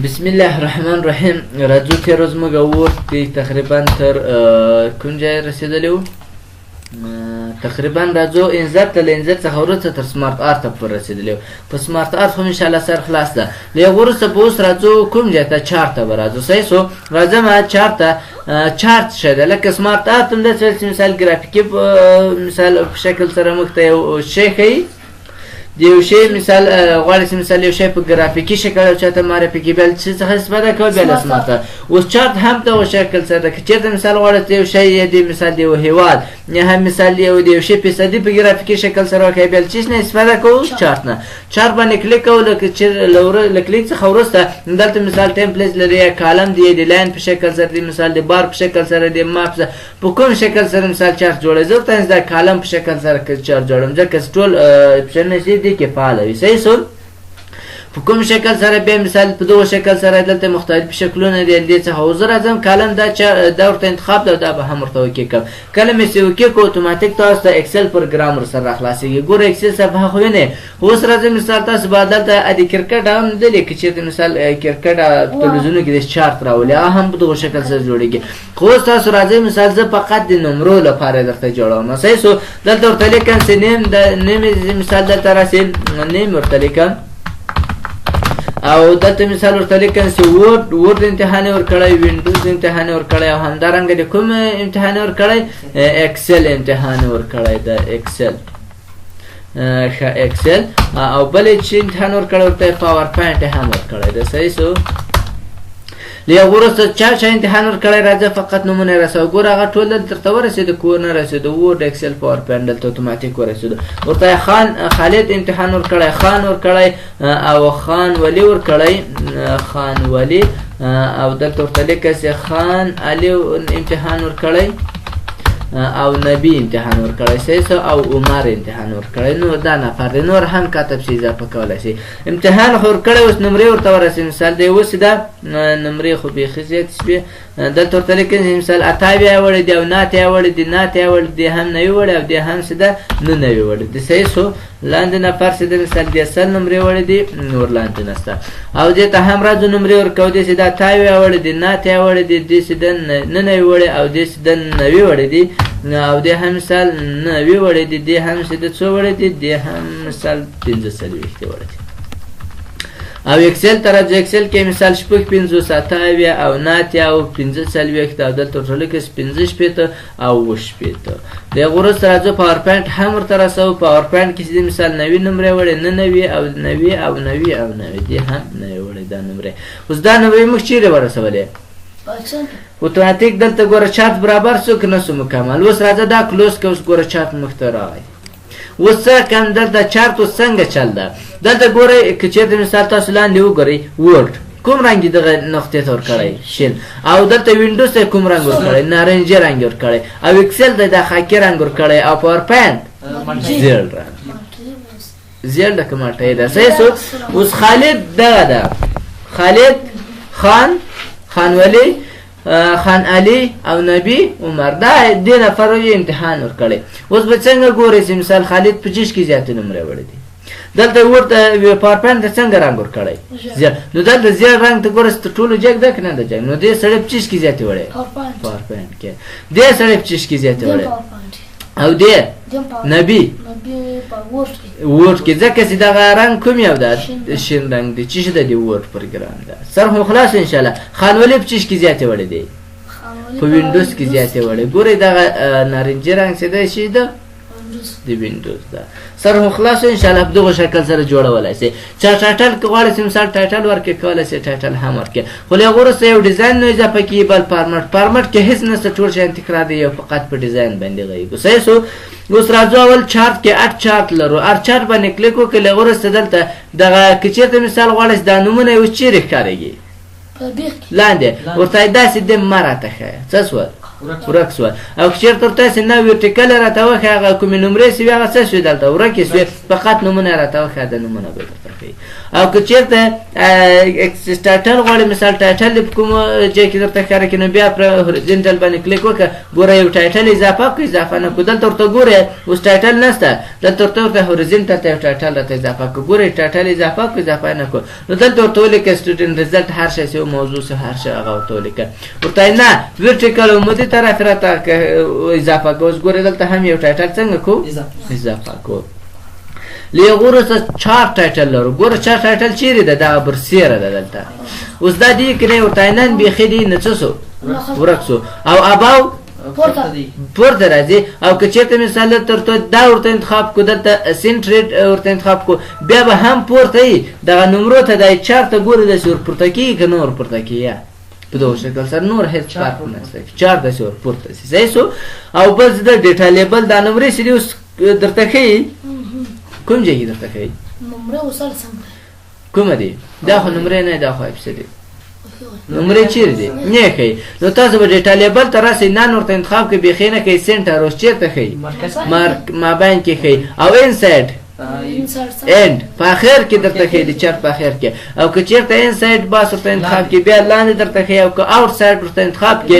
بسم الله الرحمن الرحیم. راځو چې روز موږ وورد تقریبا تر کوم ځای رسیدلی وو؟ تقریبا راځو انزر ته له انزر څخه وروسته تر سمارټ آرت ته پورې رسیدلی وو. په سمارټ آرت خو انشاءالله سر خلاص ده. له هغه وروسته به اوس راځو کوم ځای ته؟ چارت ته به راځو. صحیح سو؟ راځم چارت ته. چارت څه ده؟ لکه سمارټ آرت هم داسې چې مثال ګرافیکي مثال په شکل سره موږ ته یو شی ښیي. د یو شی مثال غواړئ چې مثال یو شی په ګرافیکي شکل او چاته معرفي کړي، بیا له څه څخه استفاده کوو؟ بیا له سمارټ آرت. اوس چارت هم دغه شکل سره ده. که چېرته مثال غواړئ چې یو شی یا د مثال د یو هېواد یا هم مثال د یو شی فیصدي په ګرافیکي شکل سره وکړئ، بیا له څه نه استفاده کوو؟ چارت نه. چارت باندې کلیک کوو. چې له کلیک څخه وروسته دلته مثال ټمپلیټ لري، یا کالم دی، د لاین په شکل سره دی، مثال د بار په شکل سره دی، ماپ په کوم شکل سره مثال چارت جوړوي. زه ورته د کالم په شکل سره چارت جوړوم ځکه ټول اپشنونه چې دي کې فعاله وي. صحیح سول؟ په کوم شکل سره بیا مثال په دغه شکل سره دلته مختلف شکلونه دي. دې څخه اوس زه راځم کالم دا ورته انتخاب ده، دا به هم ورته اوکې کړم. کله مې چې اوکې کړو اتوماتیک تاسو ته اکسل پروګرام ورسره راخلاصېږي. ګوره اکسل صفحه خو وینئ. اوس راځم مثال تاسو به دلته د کرکټ هم لیدلې که چېرته مثال کرکټ تلویزیونو کې د چارت راولي، هغه هم په دغه شکل سره جوړېږي. خو اوس تاسو راځئ مثال زه فقط د نمرو لپاره درته جوړوم. صحیح سو؟ دلته ورته لیکم چې نیم مثال دلته راسي نیم ورته لیکم، او دلته مثال ورته لیکم چې ورد امتحان یې ورکړی، وینډوز امتحان یې ورکړی، او همدارنګه د کوم امتحان یې ورکړی؟ اکسل امتحان یې ورکړی د اکسل. اکسل او بل چې امتحان ورکړی ورته پاور پوینټ هم ورکړی ده. صحیح سو؟ له هغه وروسته چا امتحان ورکړی راځه فقط نومونه یې رسوه. ګوره هغه ټول دلته درته ورسېده، کور نه رسېده، ورد اکسل پاور پوینټ دلته اتوماتیک ورسېده. ورته خالد امتحان ورکړی، خان ورکړی، او خان ولی ورکړی، خان ولی، او دلته ورته لیکه چې خان علي امتحان ورکړی، او نبی امتحان ورکړی. صحیح سو؟ او عمر امتحان ورکړی. نو دا نفر دی، نور هم کتب شي اضافه کولی شي. امتحان خو ورکړی، اوس نمرې ورته ورسېد. مثال دی اوس دا نمرې خو بیخي زیاتې شوې. دلته ورته لیکل چې مثال 28 یې وړی دی، او 9 یې وړی دی، 9 یې وړی دی، هم 9 وړی، او دی هم څه ده 9 وړی دی. صحیح سو؟ لاندې نفر چې د مثال د 100 نمرې وړی دی، نور لاندې نشته. او دې ته هم راځو نمرې ورکوو. دې چې دا 28 یې وړی دی، 9 یې وړی دی، دې چې د 9 وړی، او دې چې د 9 وړی دی، او دې هم مثال 9 وړی دی، دې هم چې د څو وړی دی، دې هم مثال 45 وړی دی. او اکسل ته راځو. اکسل کې مثال شپږ 5 27 او 9 او 45 او دلته ورته لیکل 45 او 28. د هغه وروسته راځو پاور پوینټ هم ورته رسوو. پاور پوینټ کې چې مثال 90 نمرې وړی، 90 او 90 او 90 او 90 دې هم 90 وړی دا نمرې. اوس دا نمرې موږ چیرې ورسولې؟ اتوماتیک دلته ګوره چارت برابر شو که نه شو مکمل. اوس راځه دا کلوز که. اوس ګوره چارت مخ ته راغی. اوس څه کم دلته چارت اوس څنګه چل ده؟ دلته ګورئ که چېرته مثال تاسو لاندې وګورئ ورډ کوم رنګ یې دغه نقطې ته ورکړی؟ شین. او دلته وینډوز ته کوم رنګ ورکړی؟ نارنجي رنګ ورکړی. او اکسل ته د خاکي رنګ ورکړی. او پاور پوینټ زیړ رنګ. زیړ لکه مالټۍ ده. صحیح سو؟ اوس خالد دغه ده، خالد، خان، خان ولی، خان علي او نبی عمر، دا دې نفرو یې امتحان ورکړی. اوس به څنګه ګورئ چې مثال خالد په 20 کې زیاتې نمرې وړی دي. دلته ورته پاور پوینټ ته څنګه رنګ ورکړی؟ زیړ. نو دلته زیړ رنګ ته ګوره تر ټولو جګ ده که نه ده جګ؟ نو دې سړی 25 کې زیاتې وړی پاور پوینټ کې. دې سړی 25 کې زیاتې وړی. او دې نبی ورډ کې ځکه چې دغه رنګ کوم یو ده؟ شین رنګ دی. چې ده د ورډ پروګرام ده. سر خو خلاص انشاءالله. خان ولی 25 کې زیاتې وړی دی، په وینډوز کې زیاتې وړی. ګورئ دغه نارنجي رنګ چې دی شي ده د وینډوز ده. سر خو خلاص انشاءالله په دغه شکل سره جوړولی شئ. چا ټایټل که غواړئ چې مثال ټایټل ورکړئ کولی شئ ټایټل هم ورکړئ. خو له هغه وروسته یو ډیزاین نو اضافه کړي، بل فارمټ. فارمټ کې هېڅ نشته، ټول شیان تکرار دی، یو فقط په ډیزاین باندې غږیږو. صحیح سو؟ اوس راځو اول چارت کې اټ چارت لرو. اټ چارت باندې کلیک وکړئ. له هغه وروسته دلته دغه که چېرته مثال غواړئ چې دا نومونه یې اوس چیرې ښکارېږي؟ لاندې ورته داسې د مه راته ښیه. څه شول؟ ورک شو او چیرته تاسو نه ورټیکل راته وخه هغه کوم نمرې سی هغه څه شو دلته ورک شو فقط نمونه راته وخه د نمونه به درته او که چیرته ټایټل غواړي مثال ټایټل کوم ځای کې درته ښکاره کړي نو بیا پر هوريزونټل باندې کلیک وکړه ګوره یو ټایټل اضافه کړئ اضافه نه کړو دلته ورته ګوره اوس ټایټل نشته دلته ورته هوريزونټل ته ټایټل راته اضافه کړو ګوره ټایټل اضافه کړو اضافه نه کړو نو دلته ورته ولیکئ سټوډنټ ریزلټ هر شی سه موضوع سه هر شی هغه ورته ولیکئ ورته نه ورټیکل عمودي طرف راته اضافه کړو اوس ګوره دلته هم یو ټایټل څنګه کو اضافه کو لیغورس چار ټایټل لرو ګوره چار ټایټل چیرې ده دا برسیره ده دلته اوس دا دی کنه ورته نن بیخي دی نڅسو ورکسو او اباو پورته راځي او که چېرته مثال ترته دا ورته انتخاب کو دلته سنټریټ ورته انتخاب کو بیا به هم پورته ای دغه نمرو ته د چارته ګوره د سور پورته کی که نور پورته کی یا په دغه شکل سره نور هیڅ فرق نشته چار د سور پورته سي صحیح سو او بس د ډیټا لیبل د نمرې سری اوس درته کوي کوم ځای درته کوي نمره وصل سم کوم دی دا خو نمرې نه دا خو اپسدي نمرې چیرې دي نه کوي نو تاسو به ډیټا لیبل ته راسئ نه ورته انتخاب کوي بېخي نه کوي سنټر اوس چېرته ښایي مابین کې ښایي او انسایډ اینډ په اخر کې درته ښایي د چرت په اخر کې او که چېرته انسایډ باس ورته انتخاب کې بیا لاندې درته ښایي او که آوټ سایډ ورته انتخاب کې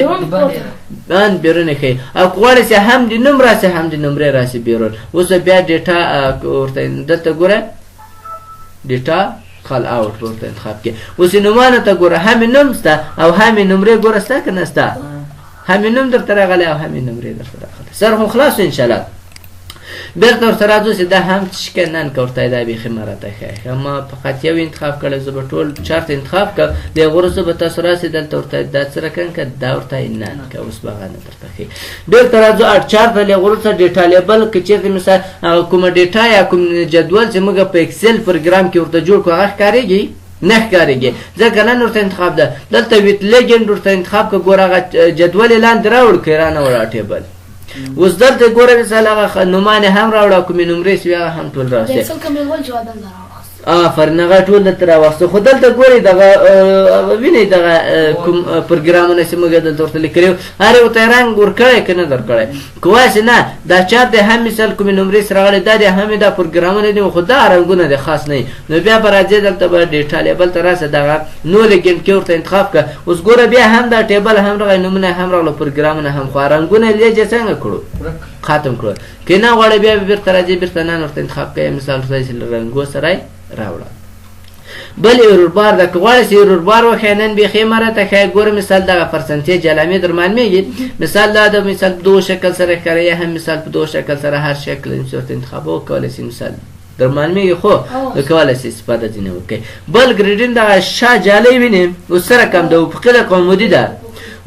باندې بیرون ښایي او که غواړئ چې هم د نوم راسي هم د نمرې راسي بیرون اوس بیا ډیټا ورته دلته ګوره ډیټا خال اوټ ورته انتخاب کې اوس نومانه ته ګوره هم نوم شته او هم نمرې ګوره شته که نه شته هم نوم درته راغلی او هم نمرې درته راغلی سر خو خلاص انشاءالله بیرته ورته راځو چې دا هم چې که نن که ورته دا بیخي ما راته ښایي ما فقط یو انتخاب کړی زه به ټول چارت انتخاب کړم د هغه وروسته به تاسو راسئ دلته ورته دا څه راکړم که دا ورته نن که اوس به هغه نه درته ښایي بیرته راځو چارت له هغه وروسته ډیټا لیبل که چېرته مثال کومه ډیټا یا کوم جدول چې موږ په اکسل پروګرام کې ورته جوړ کړو هغه ښکارېږي نه ښکارېږي ځکه نن ورته انتخاب ده دلته ویت لیجنډ ورته انتخاب کړه ګوره هغه جدول یې لاندې راوړ کړې رانه وړه ټیبل اوس دلته ګوره مثال هغه نومانې هم راوړه او کومې نمرې سوي هغه هم ټول راوستې آفرین هغه ټول دلته راوسته خو دلته ګورئ دغه وینئ دغه کوم پروګرامونه چې موږ دلته ورته لیکلي وو هر یو ته یې رنګ ورکړی که نه درکړی که وایسې نه دا چارت دی هم مثال کومې نمرې سره راغلی دا دی هم دا پروګرامونه دي خو دا رنګونه دی خاص نه نو بیا به راځې دلته به ډیټا لیبل ته راسه دغه نو لیګنډ کې ورته انتخاب کړه اوس ګوره بیا هم دا ټیبل هم راغلی نومونه هم راغله پروګرامونه هم خو رنګونه یې لیجې څنګه کړو ختم کړو که نه غواړئ بیا بېرته راځې بېرته نن ورته انتخاب کوئ مثال رنګو سره راوړه بل ایرور بار ده که غواړئ چې ایرور بار وښیي نن بیخي ما راته ښایي ګوره مثال دغه پرسنټیج علامې در معلومېږي مثال دا د مثال په دغو شکل سره ښکاره یا هم مثال په دغو شکل سره هر شکل ورته انتخاب وکولی شي مثال در معلومېږي خو کولی شي استفاده ځینې وکړئ بل ګریډین دغه شا جالۍ وینئ اوس څه رقم ده افقي ده که عمودي ده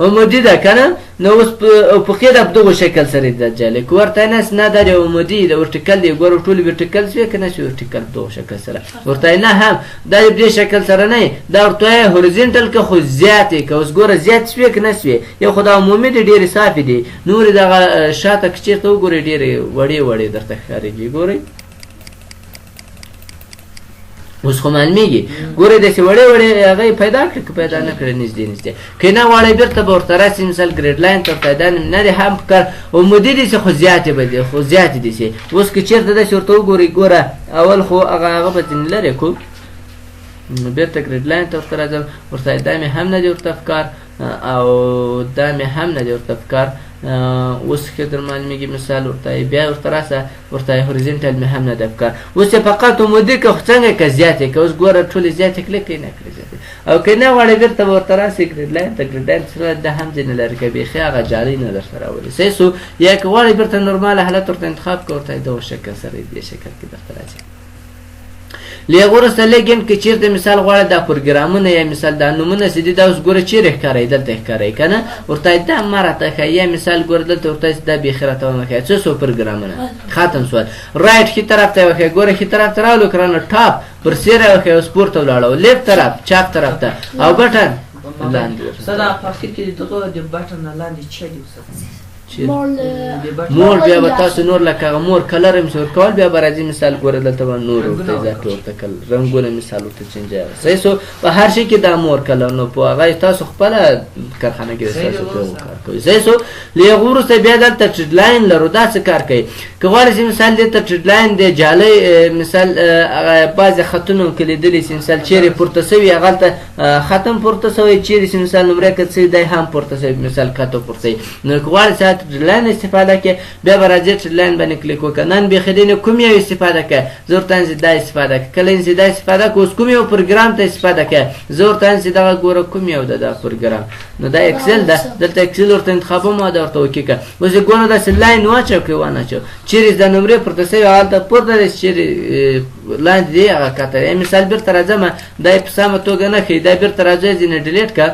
عمودي ده که نه نو اوس افقي ده په دغو شکل سره ده جالۍ که ورته نه نه دا د عمودي د ورټیکل دی ګوره ټول ورټیکل شوې که نه شي ورټیکل په دغو شکل سره ورته نه هم دا د دې شکل سره نه دا ورته وایي هوریزونټل که خو زیاتې که اوس ګوره زیات شوې که نه شوې یو خو دا عمومي دي ډېرې صافې دي نورې دغه شاته که چېرته وګورئ ډېرې وړې وړې درته ښکارېږي ګورئ اوس خو معلومېږي ګورئ داسې وړې وړې هغه یې پیدا کړي که پیدا نه کړي نږدې نږدې که نه غواړئ بېرته به ورته راسي مثال ګریډ لاین ته ورته دا نه دی هم پکار عمودي دي سي خو زیاتې به دي خو زیاتې دي سي اوس که چېرته داسې ورته وګورئ ګوره اول خو هغه به ځینې لرې کړو نو بېرته ګریډ لاین ته ورته راځم ورته دا مې هم نه دی ورته پکار او دا مې هم نه دی ورته پکار اوس که در معلومېږي مثال ورته بیا ورته راسه ورته هوریزونټل مې هم نه دی پکار اوس یې فقط عمودي که خو څنګه که زیاتې که اوس ګوره ټولې زیاتې کړې که نه کړې زیاتې او که نه غواړئ بېرته به ورته راسئ ګریډ لاین ته ګریډ لاین سره دا هم ځینې لرې که بیخي هغه جالۍ نه درته راولي صحیح سو یا که غواړئ بېرته نورماله حالت ورته انتخاب کړه ورته دغه شکل سره دې شکل کې درته راځي له هغه وروسته لیګنډ کې چېرته مثال غواړئ دا پروګرامونه یا مثال دا نومونه چې دي دا اوس ګوره چیرې ښکارئ دلته ښکارئ که نه ورته دا ما راته ښایي یا مثال ګوره دلته ورته دا بیخي راته ونه ښایي څه شو پروګرامونه ختم شول رایټ ښي طرف ته یې وښایي ګوره ښي طرف ته راولو که رانه ټاپ پر سیر یې وښایي اوس پورته ولاړو لیفټ طرف چاپ طرف ته او بټن لاندې مور بیا به تاسو نور لکه هغه مور کلر هم ورکول بیا به راځي مثال ګوره دلته به نور ورته اضافه ورته رنګونه مثال ورته چینجوي صحیح سو په هر شي کې دا مور کلر نو په هغه تاسو خپله کارخانه کې ستاسو په وکړه کوي. صحیح شو. له هغه وروسته بیا دلته ټریډ لاین لرو. دا څه کار کوي؟ که غواړئ چې مثال دلته ټریډ لاین دی جالۍ مثال بعضې خطونه کې لیدلی چې مثال چیرې پورته شوي هغلته ختم پورته شوی، چیرې چې مثال نمرې کت شوي دی هم پورته شوی مثال کته پورته شوي. نو که غواړئ چې ټریډ لاین استفاده کړئ بیا به راځئ ټریډ لاین باندې کلیک وکړه. نن بیخي دی نه کوم یو استفاده کړئ، زه ورته وایم چې دا استفاده کړئ. کله چې دا استفاده کړو اوس کوم یو پروګرام ته استفاده کړئ، زه ورته وایم چې دغه ګوره کوم یو ده دا پروګرام. نو دا اکسل ده، دلته اکسل ورته انتخابوم او دا ورته اوکې کړه. اوس یې ګوره داسې لاین واچوه که ونه اچوه، چیرې د نمرې پورته شوي هلته پورته دی، چیرې لاندې دی هغه کته دی. مثال بېرته راځم، دا یې په سمه توګه نه ښیي، دا بېرته راځئ ځینې ډیلیټ کړه.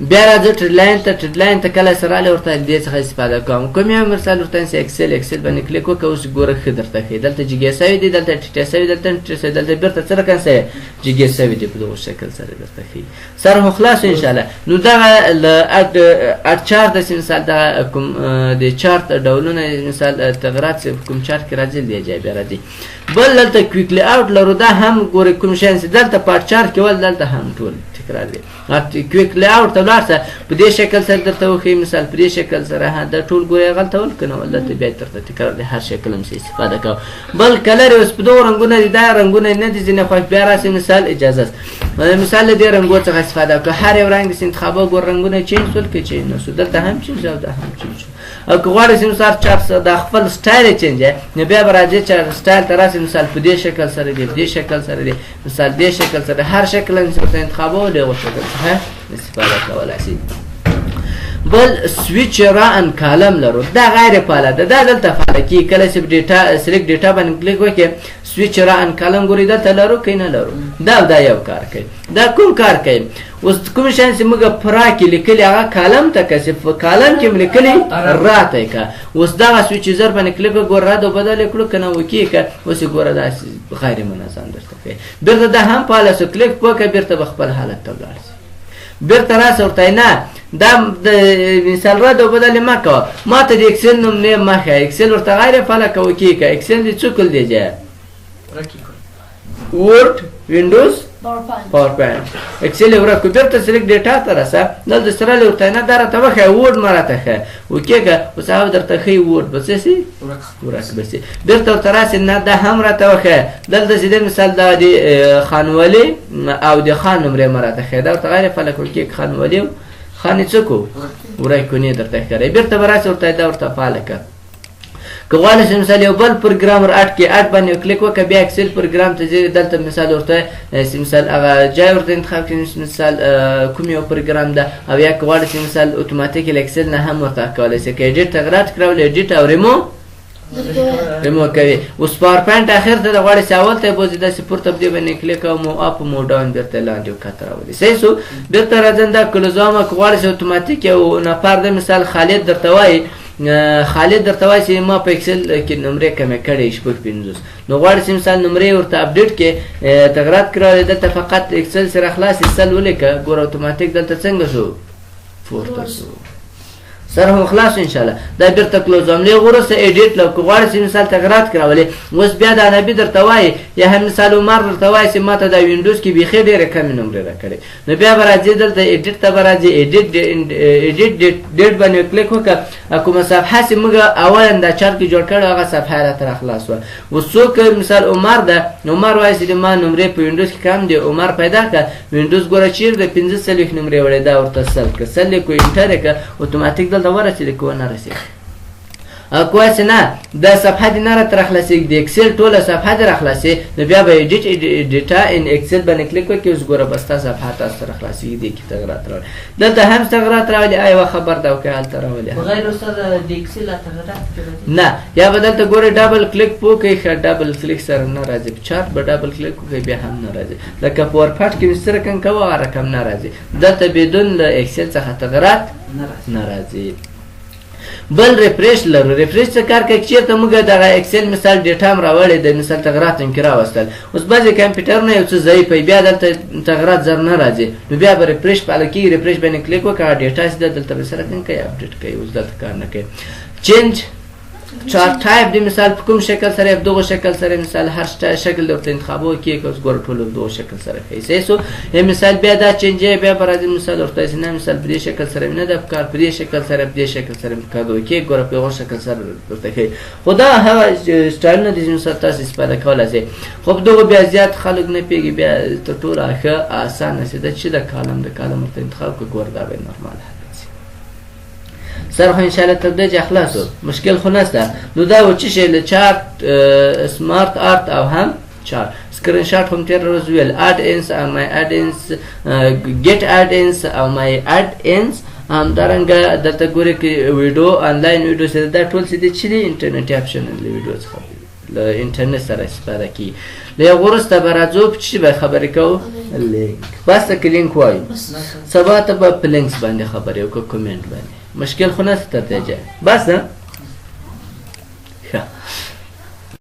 بیا راځو ټریډ لاین ته. ټریډ لاین ته کله چې راغلی ورته دې څخه استفاده کوم. کوم یو مثال ورته وایم چې اکسل باندې کلیک وکړه. اوس ګوره ښه درته ښیي، دلته جګې شوي دي، دلته ټیټې شوي، دلته ټیټې شوي، دلته بېرته څه رقم شوی جګې شوي دي. په دغه شکل سره درته ښیي. سر مو خلاص انشاءالله. نو دغه له اډ چارت داسې مثال دغه کوم د چارت ډولونه مثال تغیرات چې کوم چارت کې راځي دې ځای بیا راځي. بل دلته کویک لی اوټ لرو. دا هم ګورئ کوم شیان چې دلته په اډ چارت کې ول دلته هم ټول تکرار دی. کویک لی اوټ ته ولاړ شه په دې شکل سره درته وښیي، مثال په دې شکل سره دا ټول ګورئ هغلته ول که نه ول دلته بیا درته تکرار دی. هر شکل هم استفاده کوه. بل کلر اوس په دغو رنګونه دي، دا رنګونه نه دي ځینې خوښ. بیا راسئ مثال اجازه مثال له دې رنګو څخه استفاده وکړه. هر یو رنګ داسې انتخابوه، ګور رنګونه چینج شول که چینج نه شو، دلته هم چینج او دا هم چینج شو. او که غواړئ چې مثال چارت د خپل سټایل یې چینج یې نو بیا به راځئ سټایل ته راسئ، مثال په دې شکل سره دی، په دې شکل سره دی، مثال دې شکل سره، هر شکل هم چې ورته انتخابوه د هغو شکل څخه استفاده کولی شئ. بل سویچ را ان کالم لرو. دا غیر فعاله ده، دا دلته فعاله کېږي. کله چې ډیټا سلیکټ ډیټا باندې کلیک وکړئ سویچ را ان کالم ګورئ دلته لرو که نه لرو. دا یو کار کوي. دا کوم کار کوي؟ اوس کوم شیان چې موږ فرا کې لیکلي هغه کالم ته که چې په کالم کې مو لیکلي را ته یې که. اوس دغه سویچیزر باندې کلیک وکړه، ګوره را د بدل یې کړو که نه اوکې که. اوس یې ګوره داسې غیر منظم درته کوي. بېرته دا هم فعاله شو، کلیک وکړه بېرته به خپل حالت ته ولاړ شي. بېرته راسه ورته نه دا د مثال را د بدل مه کوه، ما ته د اکسل نوم نه مه ښیه، اکسل ورته غیر فعاله که اوکې که. اکسل دې څه کول دی جایه ورډ وینډوز پاور پوینټ اکسل یې ورک کړو. بېرته سلیکټ ډیټا ته راسه، دلته سره لې ورته نه دا راته وښیه ورډ مه راته ښیه اوکې که. اوس هغه درته ښیي ورډ به څه شي ورک به شي. بېرته ورته راسې نه دا هم راته وښیه، دلته چې دی مثال دا د خانولي او د خان نمرې مه راته ښیه، دا ورته غیر فعاله کړو اوکې خانولي خانې څه کو ورک کړو نه درته ښکاري. بېرته به راسې ورته دا ورته فعاله کړه. که غواړئ چې مثال یو بل پروګرامر اډ کې اډ باندې کلیک وکړه، بیا اکسل پروګرام ته ځئ، دلته مثال ورته مثال هغه جای ورته انتخاب کړئ، مثال کوم یو پروګرام ده. او یا که غواړئ چې مثال اتوماتیکلی اکسل نه هم ورته کولی شئ، که ایډیټ تغیرات کړئ ایډیټ او ریمو کوي. اوس پاور پوینټ اخر ته غواړئ چې اول ته یې بوځئ، داسې پورته په دې باندې کلیک او مو اپ مو ډاون بېرته لاندې وکته راولئ. صحیح شو. بېرته راځم دا کلوزومه. که غواړئ چې اتوماتیک یو نفر ده مثال خالد درته وایي، خالد درته وایي چې ما په اکسل کې نمرې کمې کړې 50 نو غواړئ چې مثال نمرې ورته اپډیټ کې تغیرات کړئ، دلته فقط اکسل سره خلاص سل ولیکه، ګوره اتوماتیک دلته څنګه شو پورته شو. سره هم خلاص انشاءالله. دا بیرته کلوزوم. له وروسته ایډیټ لو که غواړئ چې مثال تغیرات کړولې. اوس بیا د نبي درته وایي یا هم مثال عمر درته وایي چې ماته دا وینډوز کې بیخي ډېرې کمې نمرې راکړې، نو بیا به راځي دلته ایډیټ ته به راځي، ایډیټ ډیټ باندې کلیک وکړه. کومه صفحه چې موږ اولا دا چارت کې جوړ کړو هغه صفحه راته راخلاص وه. اوس څوک مثال عمر ده، عمر وایي چې ما نمرې په وینډوز کې کم دي، عمر پیدا کړه. وینډوز ګوره چیرې د 45 نمرې وړې، دا ورته سل کړه، سل یې کړو انټر یې کړه، اتوماتیک دلته ورسېده که ونه رسېږي. کوه چې نه دا صفحه دې نه راته راخلاصېږي، د اکسل ټوله صفحه دې راخلاصې، نو بیا به ایډیټ ډیټا ان اکسل باندې کلیک وکړې. اوس ګوره بس ستا صفحه تاسو ته راخلاصېږي، دې کې تغیرات راولي، دلته هم تغیرات راولي. یوه خبر ده او که هلته راولي بغیر استاد د اکسل تغیرات نه، یا به دلته ګورئ ډبل کلیک وکړئ، ښه ډبل کلیک سره نه راځي. په چارت به ډبل کلیک وکړئ بیا هم نه راځي، لکه په ورپاټ کې مې څه رقم کوه هغه رقم نه راځي. دلته بدون له اکسل څخه تغیرات نه راځي. بل ریفریش لرو. ریفریش څه کار کوي؟ چېرته موږ دغه اکسل مثال ډیټا هم راوړې د مثال تغیرات هم کې راوستل، اوس بعضې کمپیوټرونه یو څه ضعیف وي، بیا دلته تغیرات زر نه راځي، نو بیا به ریفریش فعاله کېږي. ریفریش باندې کلیک وکړه، ډیټا چې ده دلته به څه رقم کوي اپډیټ کوي. اوس دلته کار نه کوي. چینج چارت ټایپ دی مثال په کوم شکل سره دغه شکل سره مثال هر شکل درته انتخابو کې کوس ګور ټول دغه شکل سره هي سو مثال بیا دا چینج بیا برازي مثال ورته نه مثال په دې شکل سره نه د کار په دې شکل سره په دې شکل سره کارو کې ګور په هغه شکل سره درته هي خدا هغه سټایل نه دي مثال تاسو استفاده کولای شئ خو دغه بیا زیات خلک نه پیږي بیا ته ټول اخه آسان نشي چې د کالم ته انتخاب کو ګور دا به نورمال سر خو ان شاء الله تر دې اخلاصو مشکل خو نشته نو دا و چې له چارت سمارت آرت او هم چارت سکرین شاټ هم تیر ورځ ویل اډ انس او مای اډ انس ګیټ اډ انس او مای اډ انس هم درنګه دته ګوري کې ویډیو انلاین ویډیو سره دا ټول څه دي چې انټرنیټ اپشن له ویډیو څخه له انټرنیټ سره استفاده کی له ورسته برازو چې به خبرې کو لینک بس لینک وای سبا ته په لینکس باندې خبرې او کومنټ باندې مشکل خو نه ستته بس نه